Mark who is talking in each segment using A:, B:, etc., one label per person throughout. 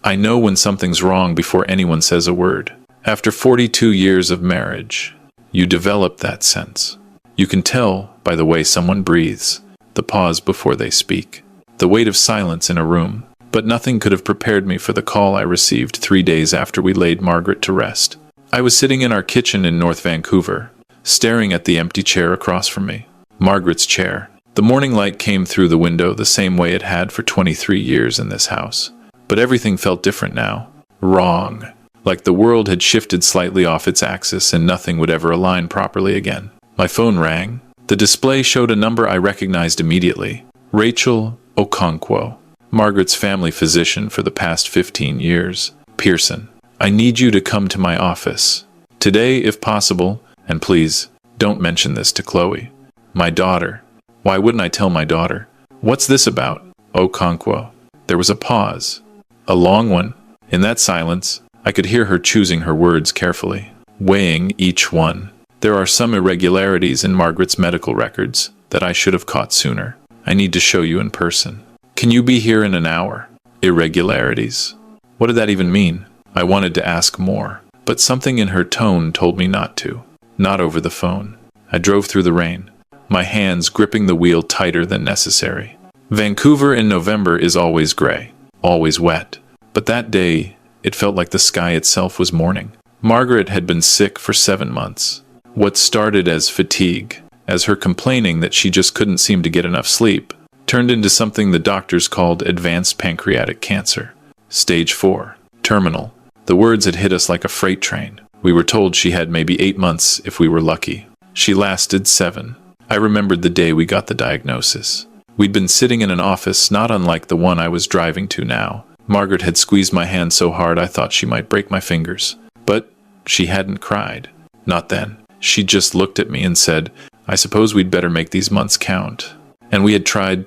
A: I know when something's wrong before anyone says a word. After 42 years of marriage, you develop that sense. You can tell by the way someone breathes, the pause before they speak, the weight of silence in a room. But nothing could have prepared me for the call I received 3 days after we laid Margaret to rest. I was sitting in our kitchen in North Vancouver, staring at the empty chair across from me. Margaret's chair. The morning light came through the window the same way it had for 23 years in this house. But everything felt different now. Wrong. Like the world had shifted slightly off its axis and nothing would ever align properly again. My phone rang. The display showed a number I recognized immediately. Rachel Okonkwo, Margaret's family physician for the past 15 years. Pearson, I need you to come to my office. Today, if possible, and please, don't mention this to Chloe. My daughter. Why wouldn't I tell my daughter? What's this about? Okonkwo. There was a pause. A long one. In that silence, I could hear her choosing her words carefully, weighing each one. There are some irregularities in Margaret's medical records that I should have caught sooner. I need to show you in person. Can you be here in an hour? Irregularities. What did that even mean? I wanted to ask more, but something in her tone told me not to. Not over the phone. I drove through the rain, my hands gripping the wheel tighter than necessary. Vancouver in November is always gray, always wet. But that day, it felt like the sky itself was mourning. Margaret had been sick for 7 months. What started as fatigue, as her complaining that she just couldn't seem to get enough sleep, turned into something the doctors called advanced pancreatic cancer. Stage 4. Terminal. The words had hit us like a freight train. We were told she had maybe 8 months if we were lucky. She lasted 7. I remembered the day we got the diagnosis. We'd been sitting in an office not unlike the one I was driving to now. Margaret had squeezed my hand so hard I thought she might break my fingers. But she hadn't cried. Not then. She just looked at me and said, I suppose we'd better make these months count. And we had tried.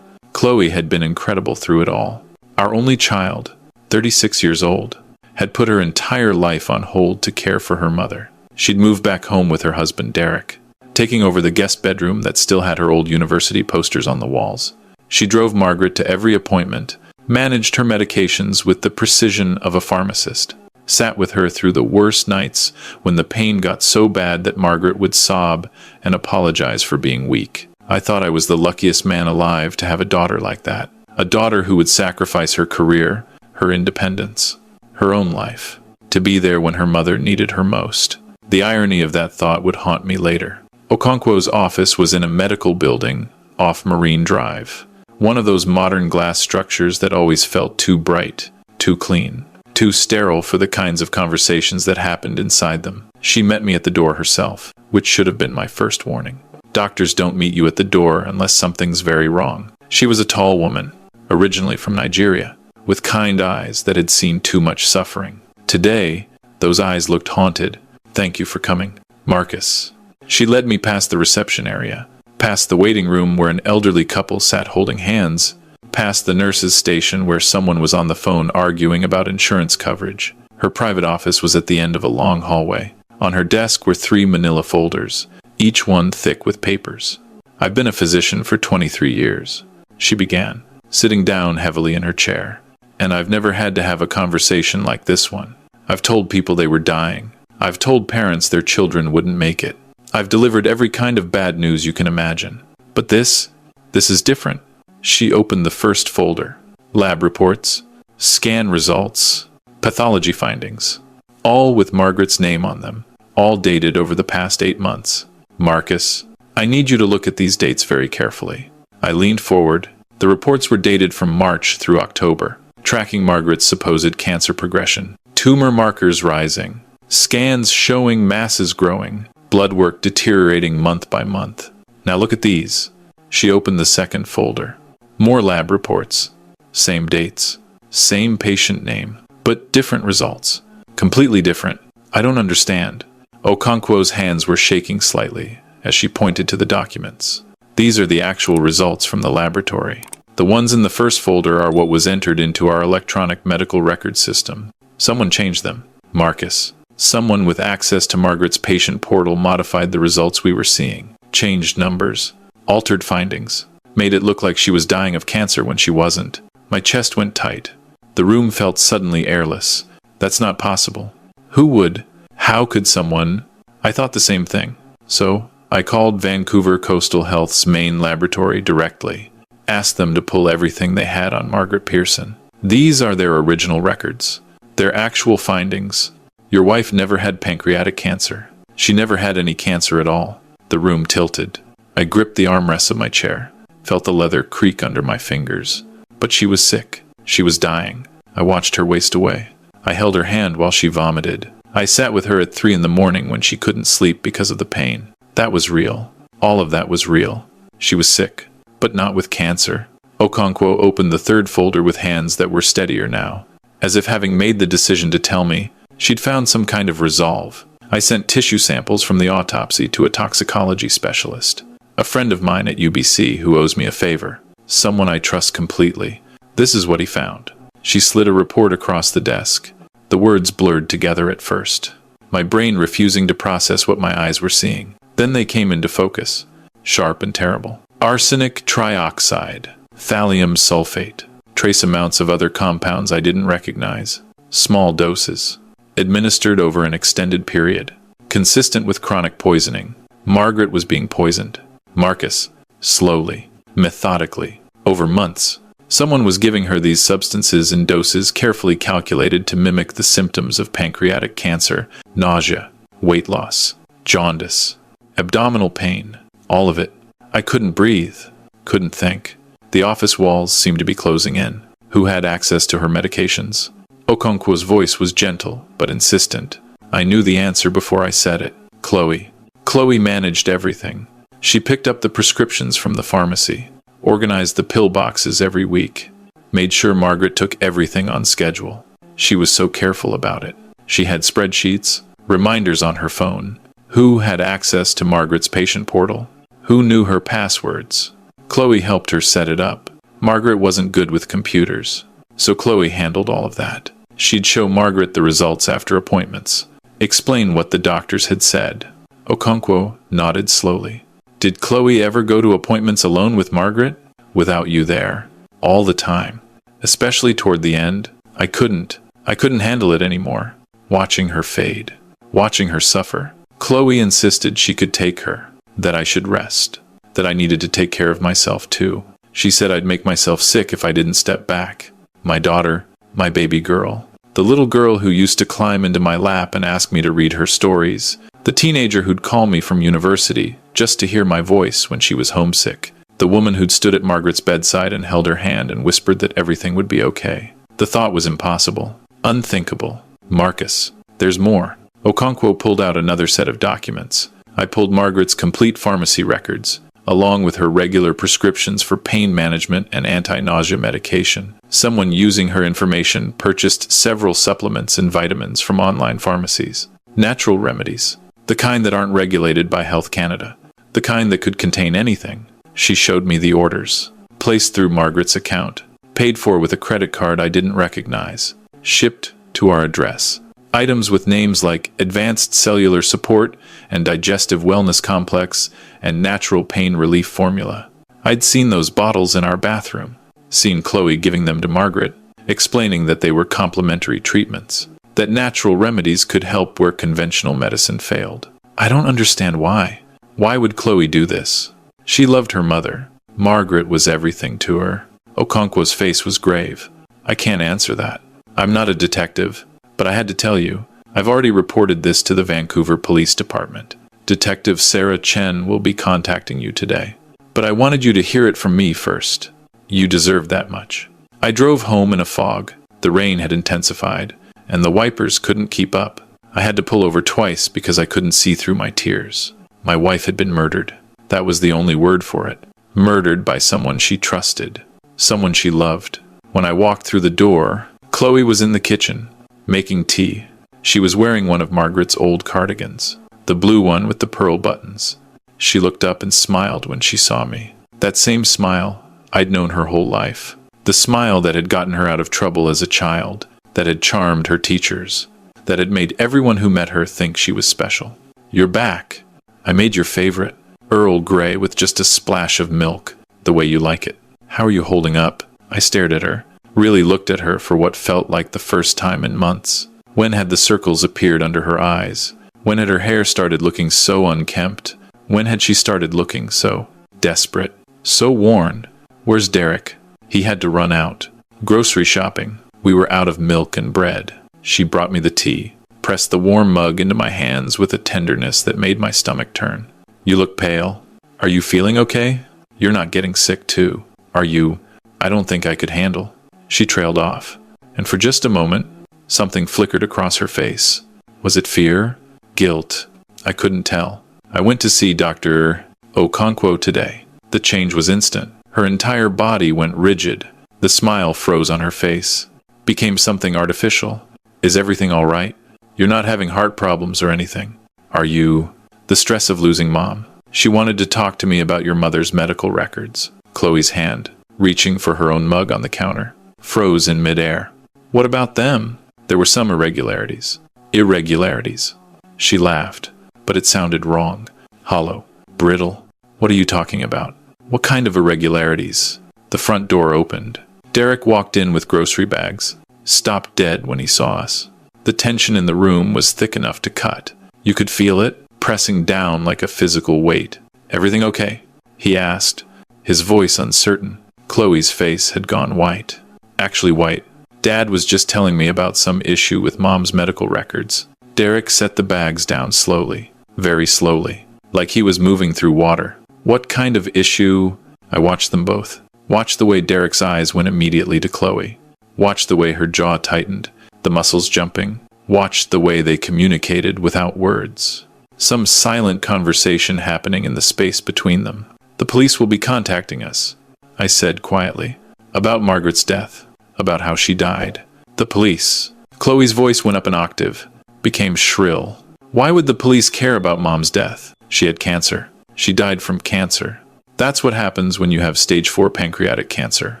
A: Chloe had been incredible through it all. Our only child, 36 years old, had put her entire life on hold to care for her mother. She'd moved back home with her husband, Derek, taking over the guest bedroom that still had her old university posters on the walls. She drove Margaret to every appointment, managed her medications with the precision of a pharmacist, sat with her through the worst nights when the pain got so bad that Margaret would sob and apologize for being weak. I thought I was the luckiest man alive to have a daughter like that. A daughter who would sacrifice her career, her independence, her own life, to be there when her mother needed her most. The irony of that thought would haunt me later. Okonkwo's office was in a medical building off Marine Drive, one of those modern glass structures that always felt too bright, too clean, too sterile for the kinds of conversations that happened inside them. She met me at the door herself, which should have been my first warning. Doctors don't meet you at the door unless something's very wrong. She was a tall woman, originally from Nigeria, with kind eyes that had seen too much suffering. Today, those eyes looked haunted. Thank you for coming, Marcus. She led me past the reception area, past the waiting room where an elderly couple sat holding hands, past the nurse's station where someone was on the phone arguing about insurance coverage. Her private office was at the end of a long hallway. On her desk were 3 manila folders, each one thick with papers. I've been a physician for 23 years, she began, sitting down heavily in her chair. And I've never had to have a conversation like this one. I've told people they were dying. I've told parents their children wouldn't make it. I've delivered every kind of bad news you can imagine. But this is different. She opened the first folder. Lab reports, scan results, pathology findings, all with Margaret's name on them, all dated over the past 8 months. Marcus, I need you to look at these dates very carefully. I leaned forward. The reports were dated from March through October, tracking Margaret's supposed cancer progression. Tumor markers rising, scans showing masses growing, blood work deteriorating month by month. Now look at these. She opened the second folder. More lab reports. Same dates. Same patient name. But different results. Completely different. I don't understand. Okonkwo's hands were shaking slightly as she pointed to the documents. These are the actual results from the laboratory. The ones in the first folder are what was entered into our electronic medical record system. Someone changed them. Marcus. Someone with access to Margaret's patient portal modified the results we were seeing. Changed numbers. Altered findings. Made it look like she was dying of cancer when she wasn't. My chest went tight. The room felt suddenly airless. That's not possible. Who would? How could someone? I thought the same thing. So, I called Vancouver Coastal Health's main laboratory directly. Asked them to pull everything they had on Margaret Pearson. These are their original records. Their actual findings. Your wife never had pancreatic cancer. She never had any cancer at all. The room tilted. I gripped the armrests of my chair. Felt the leather creak under my fingers. But she was sick. She was dying. I watched her waste away. I held her hand while she vomited. I sat with her at 3 in the morning when she couldn't sleep because of the pain. That was real. All of that was real. She was sick, but not with cancer. Okonkwo opened the third folder with hands that were steadier now, as if having made the decision to tell me, she'd found some kind of resolve. I sent tissue samples from the autopsy to a toxicology specialist, a friend of mine at UBC who owes me a favor, someone I trust completely. This is what he found. She slid a report across the desk. The words blurred together at first, my brain refusing to process what my eyes were seeing. Then they came into focus, sharp and terrible. Arsenic trioxide, thallium sulfate, trace amounts of other compounds I didn't recognize. Small doses, administered over an extended period, consistent with chronic poisoning. Margaret was being poisoned. Marcus, slowly, methodically, over months. Someone was giving her these substances in doses carefully calculated to mimic the symptoms of pancreatic cancer, nausea, weight loss, jaundice, abdominal pain, all of it. I couldn't breathe, couldn't think. The office walls seemed to be closing in. Who had access to her medications? Okonkwo's voice was gentle, but insistent. I knew the answer before I said it. Chloe. Chloe managed everything. She picked up the prescriptions from the pharmacy, organized the pill boxes every week, made sure Margaret took everything on schedule. She was so careful about it. She had spreadsheets, reminders on her phone. Who had access to Margaret's patient portal? Who knew her passwords? Chloe helped her set it up. Margaret wasn't good with computers, so Chloe handled all of that. She'd show Margaret the results after appointments, explain what the doctors had said. Okonkwo nodded slowly. Did Chloe ever go to appointments alone with Margaret? Without you there. All the time. Especially toward the end. I couldn't handle it anymore. Watching her fade. Watching her suffer. Chloe insisted she could take her. That I should rest. That I needed to take care of myself too. She said I'd make myself sick if I didn't step back. My daughter. My baby girl. The little girl who used to climb into my lap and ask me to read her stories. The teenager who'd call me from university just to hear my voice when she was homesick. The woman who'd stood at Margaret's bedside and held her hand and whispered that everything would be okay. The thought was impossible. Unthinkable. Marcus. There's more. Okonkwo pulled out another set of documents. I pulled Margaret's complete pharmacy records, along with her regular prescriptions for pain management and anti-nausea medication. Someone using her information purchased several supplements and vitamins from online pharmacies. Natural remedies. The kind that aren't regulated by Health Canada. The kind that could contain anything. She showed me the orders. Placed through Margaret's account. Paid for with a credit card I didn't recognize. Shipped to our address. Items with names like Advanced Cellular Support and Digestive Wellness Complex and Natural Pain Relief Formula. I'd seen those bottles in our bathroom. Seen Chloe giving them to Margaret, explaining that they were complementary treatments. That natural remedies could help where conventional medicine failed. I don't understand why. Why would Chloe do this? She loved her mother. Margaret was everything to her. Okonkwo's face was grave. I can't answer that. I'm not a detective, but I had to tell you, I've already reported this to the Vancouver Police Department. Detective Sarah Chen will be contacting you today. But I wanted you to hear it from me first. You deserve that much. I drove home in a fog. The rain had intensified, and the wipers couldn't keep up. I had to pull over twice because I couldn't see through my tears. My wife had been murdered. That was the only word for it. Murdered by someone she trusted. Someone she loved. When I walked through the door, Chloe was in the kitchen, making tea. She was wearing one of Margaret's old cardigans, the blue one with the pearl buttons. She looked up and smiled when she saw me. That same smile I'd known her whole life. The smile that had gotten her out of trouble as a child, that had charmed her teachers, that had made everyone who met her think she was special. You're back. I made your favorite, Earl Grey with just a splash of milk, the way you like it. How are you holding up? I stared at her, really looked at her for what felt like the first time in months. When had the circles appeared under her eyes? When had her hair started looking so unkempt? When had she started looking so desperate, so worn? Where's Derek? He had to run out. Grocery shopping. We were out of milk and bread. She brought me the tea, pressed the warm mug into my hands with a tenderness that made my stomach turn. You look pale. Are you feeling okay? You're not getting sick too, are you? I don't think I could handle. She trailed off, and for just a moment, something flickered across her face. Was it fear? Guilt? I couldn't tell. I went to see Dr. Okonkwo today. The change was instant. Her entire body went rigid. The smile froze on her face, became something artificial. Is everything all right? You're not having heart problems or anything, are you? The stress of losing Mom. She wanted to talk to me about your mother's medical records. Chloe's hand, reaching for her own mug on the counter, froze in midair. What about them? There were some irregularities. Irregularities. She laughed, but it sounded wrong. Hollow. Brittle. What are you talking about? What kind of irregularities? The front door opened. Derek walked in with grocery bags, stopped dead when he saw us. The tension in the room was thick enough to cut. You could feel it, pressing down like a physical weight. Everything okay? He asked, his voice uncertain. Chloe's face had gone white. Actually white. Dad was just telling me about some issue with Mom's medical records. Derek set the bags down slowly, very slowly, like he was moving through water. What kind of issue? I watched them both. Watched the way Derek's eyes went immediately to Chloe. Watched the way her jaw tightened, the muscles jumping. Watched the way they communicated without words. Some silent conversation happening in the space between them. The police will be contacting us, I said quietly. About Margaret's death. About how she died. The police. Chloe's voice went up an octave, became shrill. Why would the police care about Mom's death? She had cancer. She died from cancer. That's what happens when you have stage 4 pancreatic cancer.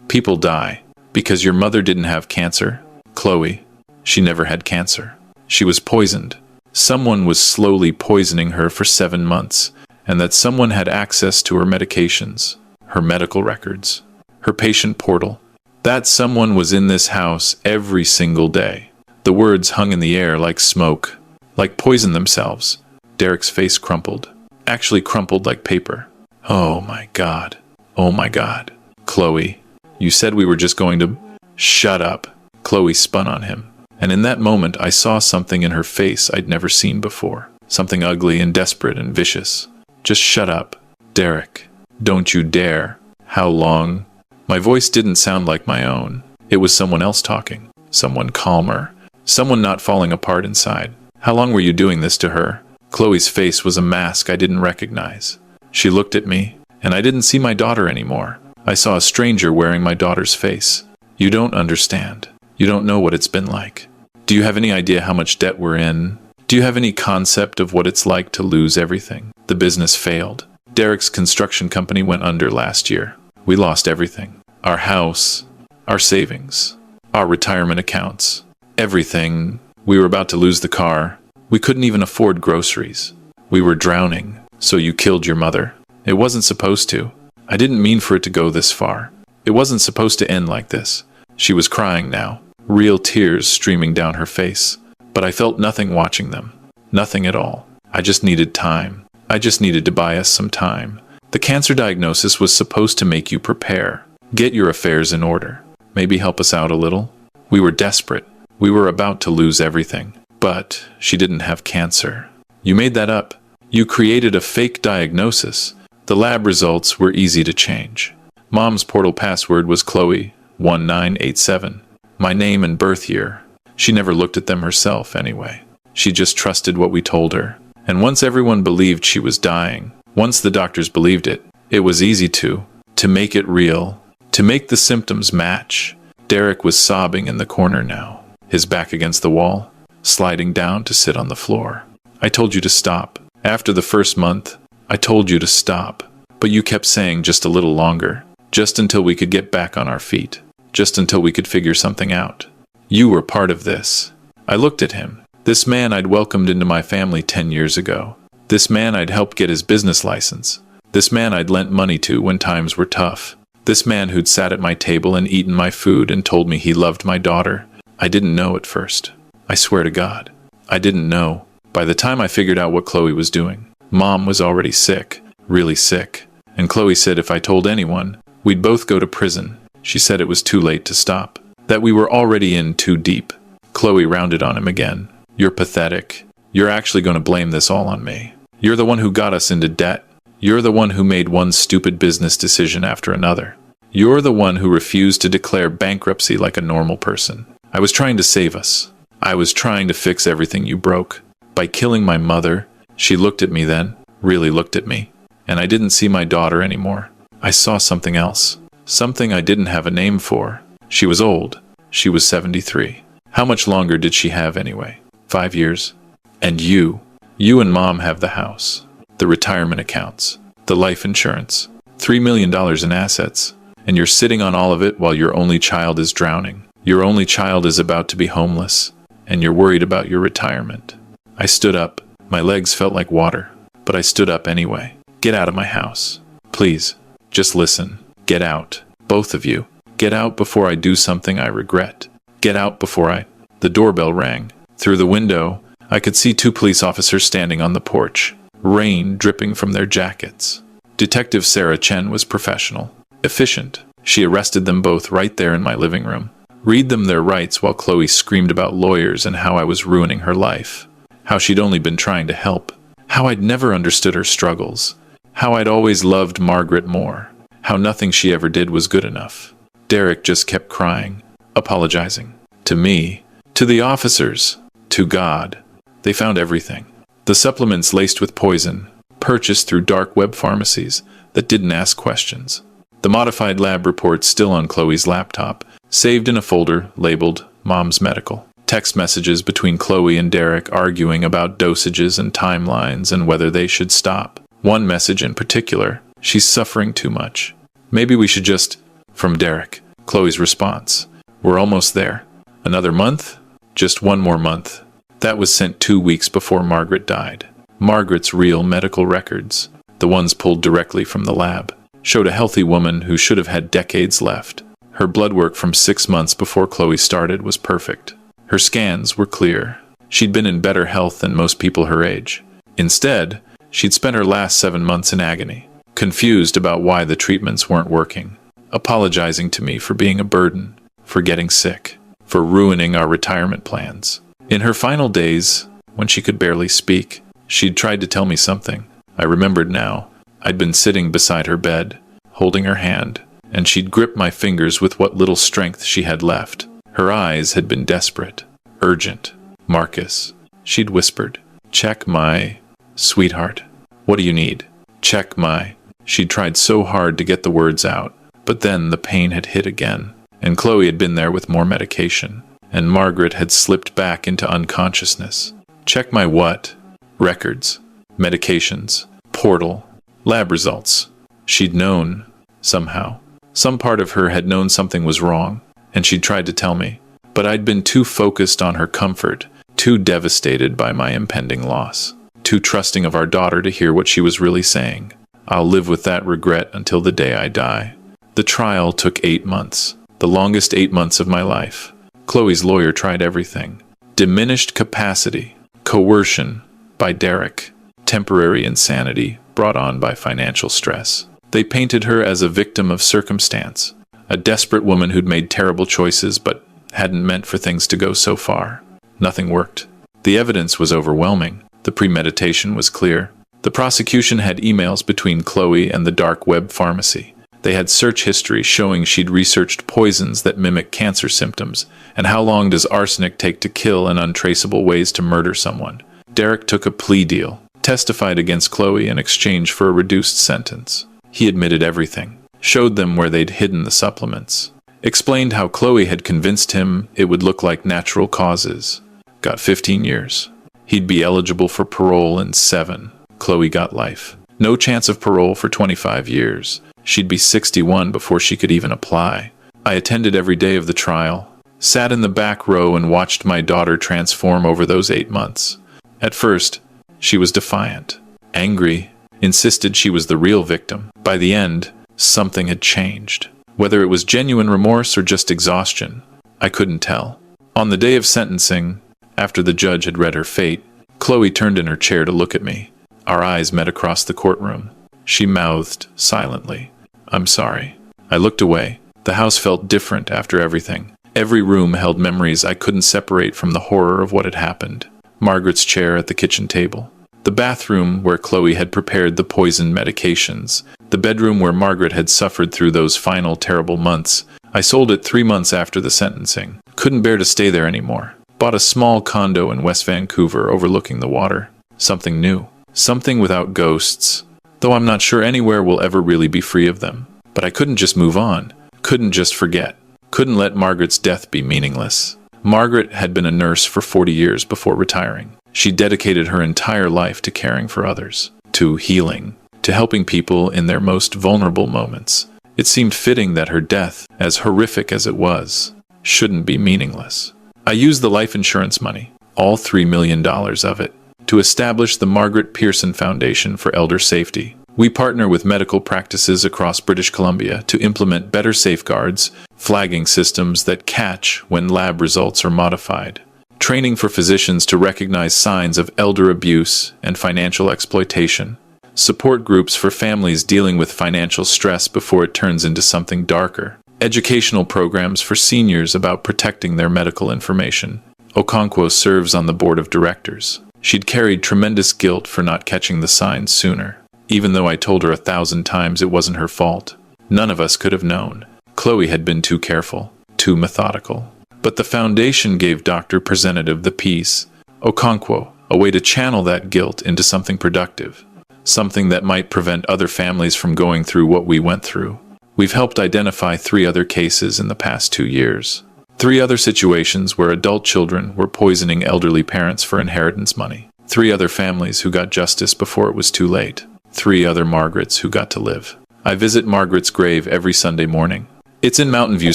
A: People die. Because your mother didn't have cancer? Chloe. She never had cancer. She was poisoned. Someone was slowly poisoning her for 7 months, and that someone had access to her medications, her medical records, her patient portal. That someone was in this house every single day. The words hung in the air like smoke, like poison themselves. Derek's face crumpled, actually crumpled like paper. Oh my God. Oh my God. Chloe, you said we were just going to... Shut up. Chloe spun on him. And in that moment I saw something in her face I'd never seen before. Something ugly and desperate and vicious. Just shut up. Derek. Don't you dare. How long? My voice didn't sound like my own. It was someone else talking. Someone calmer. Someone not falling apart inside. How long were you doing this to her? Chloe's face was a mask I didn't recognize. She looked at me, and I didn't see my daughter anymore. I saw a stranger wearing my daughter's face. You don't understand. You don't know what it's been like. Do you have any idea how much debt we're in? Do you have any concept of what it's like to lose everything? The business failed. Derek's construction company went under last year. We lost everything. Our house, our savings, our retirement accounts, everything. We were about to lose the car. We couldn't even afford groceries. We were drowning. So you killed your mother. It wasn't supposed to. I didn't mean for it to go this far. It wasn't supposed to end like this. She was crying now, real tears streaming down her face. But I felt nothing watching them. Nothing at all. I just needed time. I just needed to buy us some time. The cancer diagnosis was supposed to make you prepare. Get your affairs in order. Maybe help us out a little. We were desperate. We were about to lose everything. But she didn't have cancer. You made that up. You created a fake diagnosis. The lab results were easy to change. Mom's portal password was Chloe1987. My name and birth year. She never looked at them herself anyway. She just trusted what we told her. And once everyone believed she was dying, once the doctors believed it, it was easy to make it real, to make the symptoms match. Derek was sobbing in the corner now, his back against the wall, sliding down to sit on the floor. I told you to stop. After the first month, I told you to stop. But you kept saying just a little longer, just until we could get back on our feet, just until we could figure something out. You were part of this. I looked at him. This man I'd welcomed into my family 10 years ago. This man I'd helped get his business license. This man I'd lent money to when times were tough. This man who'd sat at my table and eaten my food and told me he loved my daughter. I didn't know at first. I swear to God. I didn't know. By the time I figured out what Chloe was doing, Mom was already sick, really sick. And Chloe said if I told anyone, we'd both go to prison. She said it was too late to stop, that we were already in too deep. Chloe rounded on him again. You're pathetic. You're actually going to blame this all on me. You're the one who got us into debt. You're the one who made one stupid business decision after another. You're the one who refused to declare bankruptcy like a normal person. I was trying to save us. I was trying to fix everything you broke. By killing my mother, she looked at me then, really looked at me, and I didn't see my daughter anymore. I saw something else. Something I didn't have a name for. She was old. She was 73. How much longer did she have anyway? 5 years? And you and Mom have the house, the retirement accounts, the life insurance, $3 million in assets, and you're sitting on all of it while your only child is drowning. Your only child is about to be homeless, and you're worried about your retirement. I stood up. My legs felt like water, but I stood up anyway. Get out of my house. Please, just listen. Get out. Both of you. Get out before I do something I regret. Get out before I... The doorbell rang. Through the window, I could see 2 police officers standing on the porch, rain dripping from their jackets. Detective Sarah Chen was professional, efficient. She arrested them both right there in my living room. Read them their rights while Chloe screamed about lawyers and how I was ruining her life. How she'd only been trying to help. How I'd never understood her struggles. How I'd always loved Margaret more. How nothing she ever did was good enough. Derek just kept crying, apologizing. To me, to the officers, to God. They found everything. The supplements laced with poison, purchased through dark web pharmacies that didn't ask questions. The modified lab reports still on Chloe's laptop, saved in a folder labeled Mom's Medical. Text messages between Chloe and Derek arguing about dosages and timelines and whether they should stop. One message in particular, she's suffering too much. Maybe we should just... From Derek, Chloe's response, we're almost there. Another month? Just one more month. That was sent 2 weeks before Margaret died. Margaret's real medical records, the ones pulled directly from the lab, showed a healthy woman who should have had decades left. Her blood work from 6 months before Chloe started was perfect. Her scans were clear. She'd been in better health than most people her age. Instead, she'd spent her last 7 months in agony, confused about why the treatments weren't working, apologizing to me for being a burden, for getting sick, for ruining our retirement plans. In her final days, when she could barely speak, she'd tried to tell me something. I remembered now. I'd been sitting beside her bed, holding her hand, and she'd gripped my fingers with what little strength she had left. Her eyes had been desperate, urgent. Marcus, she'd whispered, check my... Sweetheart, what do you need? Check my... She'd tried so hard to get the words out, but then the pain had hit again, and Chloe had been there with more medication, and Margaret had slipped back into unconsciousness. Check my what? Records, medications, portal, lab results. She'd known, somehow. Some part of her had known something was wrong, and she'd tried to tell me, but I'd been too focused on her comfort, too devastated by my impending loss, too trusting of our daughter to hear what she was really saying. I'll live with that regret until the day I die. The trial took 8 months, the longest 8 months of my life. Chloe's lawyer tried everything. Diminished capacity, coercion by Derek, temporary insanity brought on by financial stress. They painted her as a victim of circumstance, a desperate woman who'd made terrible choices but hadn't meant for things to go so far. Nothing worked. The evidence was overwhelming. The premeditation was clear. The prosecution had emails between Chloe and the dark web pharmacy. They had search history showing she'd researched poisons that mimic cancer symptoms, and how long does arsenic take to kill and untraceable ways to murder someone. Derek took a plea deal, testified against Chloe in exchange for a reduced sentence. He admitted everything, showed them where they'd hidden the supplements, explained how Chloe had convinced him it would look like natural causes. Got 15 years. He'd be eligible for parole in 7. Chloe got life. No chance of parole for 25 years. She'd be 61 before she could even apply. I attended every day of the trial, sat in the back row and watched my daughter transform over those 8 months. At first, she was defiant, angry, insisted she was the real victim. By the end, something had changed. Whether it was genuine remorse or just exhaustion, I couldn't tell. On the day of sentencing, after the judge had read her fate, Chloe turned in her chair to look at me. Our eyes met across the courtroom. She mouthed silently, "I'm sorry." I looked away. The house felt different after everything. Every room held memories I couldn't separate from the horror of what had happened. Margaret's chair at the kitchen table. The bathroom where Chloe had prepared the poisoned medications. The bedroom where Margaret had suffered through those final terrible months. I sold it 3 months after the sentencing. Couldn't bear to stay there anymore. Bought a small condo in West Vancouver overlooking the water. Something new. Something without ghosts. Though I'm not sure anywhere will ever really be free of them. But I couldn't just move on. Couldn't just forget. Couldn't let Margaret's death be meaningless. Margaret had been a nurse for 40 years before retiring. She dedicated her entire life to caring for others, to healing, to helping people in their most vulnerable moments. It seemed fitting that her death, as horrific as it was, shouldn't be meaningless. I used the life insurance money, all $3 million of it, to establish the Margaret Pearson Foundation for Elder Safety. We partner with medical practices across British Columbia to implement better safeguards, flagging systems that catch when lab results are modified, training for physicians to recognize signs of elder abuse and financial exploitation, support groups for families dealing with financial stress before it turns into something darker, educational programs for seniors about protecting their medical information. Okonkwo serves on the board of directors. She'd carried tremendous guilt for not catching the signs sooner. Even though I told her 1,000 times it wasn't her fault, none of us could have known. Chloe had been too careful, too methodical. But the foundation gave Dr. Representative the peace, Okonkwo, a way to channel that guilt into something productive, something that might prevent other families from going through what we went through. We've helped identify 3 other cases in the past 2 years. 3 other situations where adult children were poisoning elderly parents for inheritance money. 3 other families who got justice before it was too late. 3 other Margarets who got to live. I visit Margaret's grave every Sunday morning. It's in Mountain View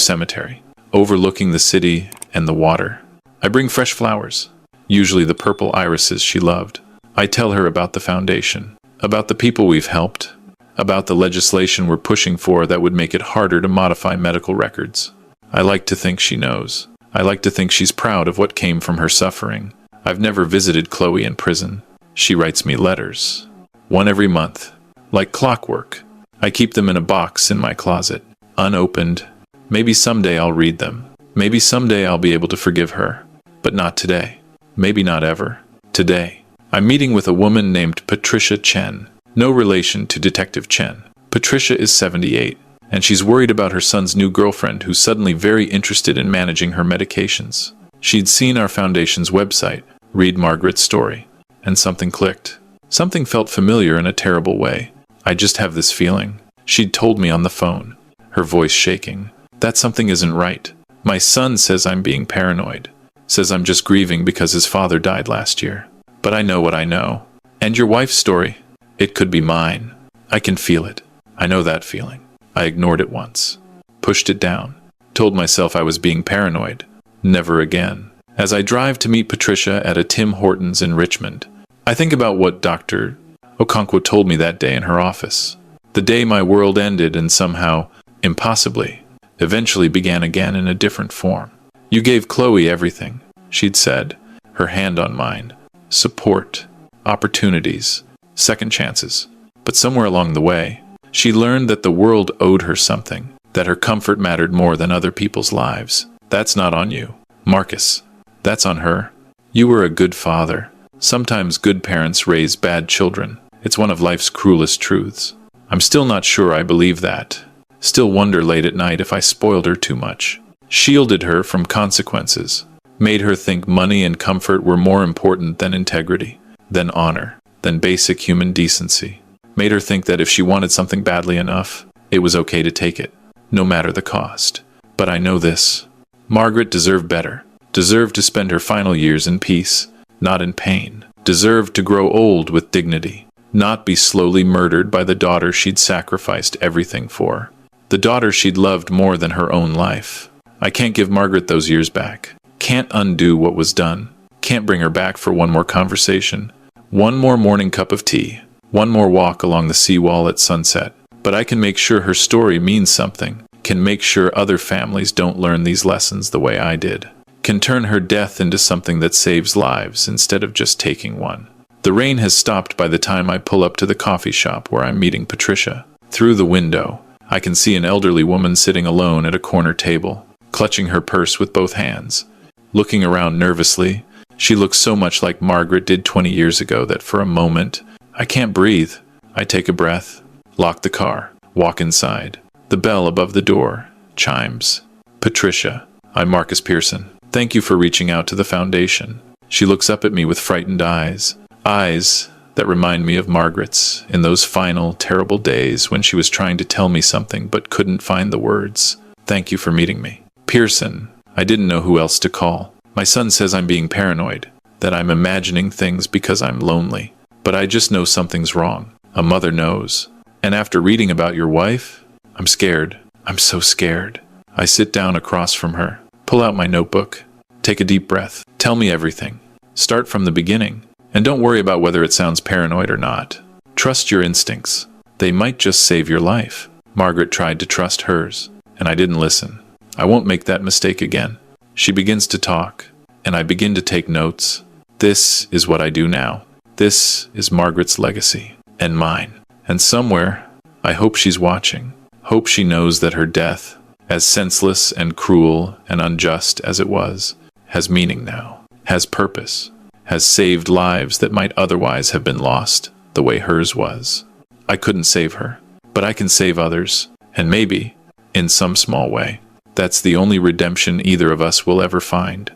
A: Cemetery, overlooking the city and the water. I bring fresh flowers, usually the purple irises she loved. I tell her about the foundation, about the people we've helped, about the legislation we're pushing for that would make it harder to modify medical records. I like to think she knows. I like to think she's proud of what came from her suffering. I've never visited Chloe in prison. She writes me letters. 1 every month. Like clockwork. I keep them in a box in my closet, unopened. Maybe someday I'll read them. Maybe someday I'll be able to forgive her. But not today. Maybe not ever. Today. I'm meeting with a woman named Patricia Chen. No relation to Detective Chen. Patricia is 78, and she's worried about her son's new girlfriend who's suddenly very interested in managing her medications. She'd seen our foundation's website, read Margaret's story, and something clicked. Something felt familiar in a terrible way. I just have this feeling. She'd told me on the phone, her voice shaking, that something isn't right. My son says I'm being paranoid. Says I'm just grieving because his father died last year. But I know what I know. And your wife's story? It could be mine. I can feel it. I know that feeling. I ignored it once. Pushed it down. Told myself I was being paranoid. Never again. As I drive to meet Patricia at a Tim Hortons in Richmond, I think about what Dr. Okonkwo told me that day in her office. The day my world ended and somehow, impossibly, eventually began again in a different form. You gave Chloe everything, she'd said, her hand on mine. Support, opportunities, second chances. But somewhere along the way, she learned that the world owed her something, that her comfort mattered more than other people's lives. That's not on you, Marcus. That's on her. You were a good father. Sometimes good parents raise bad children. It's one of life's cruelest truths. I'm still not sure I believe that. Still wonder late at night if I spoiled her too much. Shielded her from consequences. Made her think money and comfort were more important than integrity, than honor, than basic human decency. Made her think that if she wanted something badly enough, it was okay to take it, no matter the cost. But I know this. Margaret deserved better. Deserved to spend her final years in peace, not in pain. Deserved to grow old with dignity, not be slowly murdered by the daughter she'd sacrificed everything for. The daughter she'd loved more than her own life. I can't give Margaret those years back. Can't undo what was done. Can't bring her back for one more conversation. One more morning cup of tea. One more walk along the seawall at sunset. But I can make sure her story means something. can make sure other families don't learn these lessons the way I did, can turn her death into something that saves lives instead of just taking one. The rain has stopped by the time I pull up to the coffee shop where I'm meeting Patricia. Through the window, I can see an elderly woman sitting alone at a corner table, clutching her purse with both hands. Looking around nervously, she looks so much like Margaret did 20 years ago that for a moment, I can't breathe. I take a breath, lock the car, walk inside. The bell above the door chimes. Patricia, I'm Marcus Pearson. Thank you for reaching out to the foundation. She looks up at me with frightened eyes. Eyes that remind me of Margaret's in those final, terrible days when she was trying to tell me something but couldn't find the words. Thank you for meeting me. Pearson, I didn't know who else to call. My son says I'm being paranoid, that I'm imagining things because I'm lonely. But I just know something's wrong. A mother knows. And after reading about your wife, I'm scared. I'm so scared. I sit down across from her, pull out my notebook, take a deep breath. Tell me everything. Start from the beginning. And don't worry about whether it sounds paranoid or not. Trust your instincts. They might just save your life. Margaret tried to trust hers, and I didn't listen. I won't make that mistake again. She begins to talk, and I begin to take notes. This is what I do now. This is Margaret's legacy, and mine. And somewhere, I hope she's watching. Hope she knows that her death, as senseless and cruel and unjust as it was, has meaning now, has purpose, has saved lives that might otherwise have been lost, the way hers was. I couldn't save her, but I can save others, and maybe, in some small way, that's the only redemption either of us will ever find.